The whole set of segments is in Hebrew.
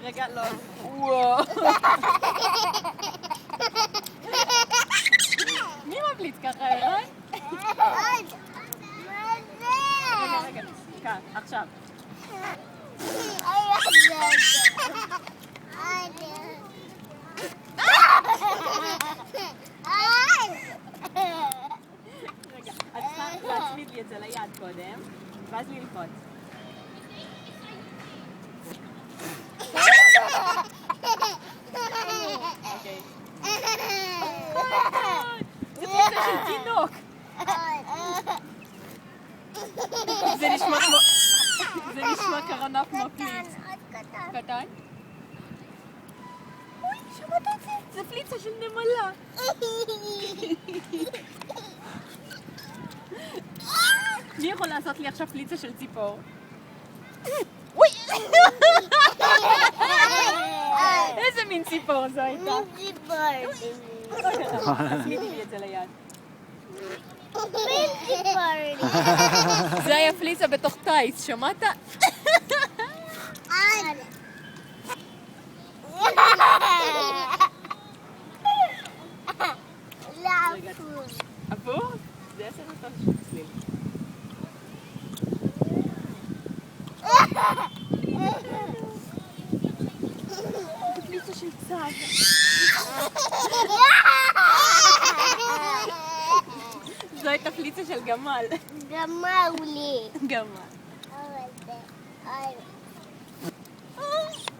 רגע, לא. וואו. מי מפליץ ככה, ערן? רגע, כאן, עכשיו. רגע, את צריכה להצמיד לי את זה ליד קודם, ואז ללחוץ. אוקיי. זה פליצה של תינוק. זה נשמע קרנף מפליץ. קטן? אוי, שמעת את זה? זה פליצה של נמלה. מי יכול לעשות לי עכשיו פליצה של ציפור? אוי! איזה מין ציפור זו הייתה? תצמידי לי את זה ליד. זה היה פליצה בתוך טייס, שמעת? הפוך? זה עשר אותם שצליל. זה פליצה של צד. זו הייתה פליצה של גמל. גמל לי. גמל.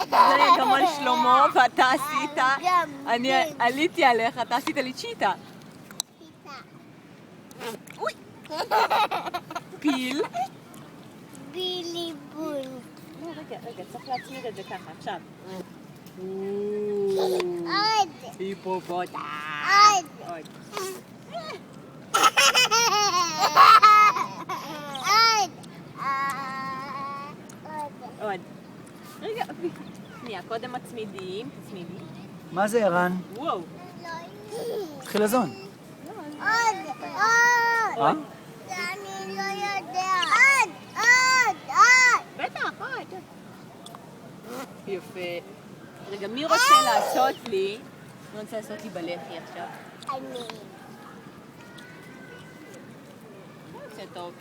זה היה גמל שלמה ואתה עשית, אני עליתי עליך, אתה עשית לי צ'יטה. אוי! פיל. בילי בול. רגע, צריך להצמיד את זה ככה, עכשיו. עוד. היפופוטם. עוד. עוד. רגע, שנייה, קודם מצמידים, תצמידי. מה זה ערן? וואו. התחיל לזון. עוד. אה? אני לא יודע. עוד. בטח, עוד. יפה. רגע, מי רוצה לעשות לי? מי רוצה לעשות לי בלחי עכשיו? אני. זה טוב.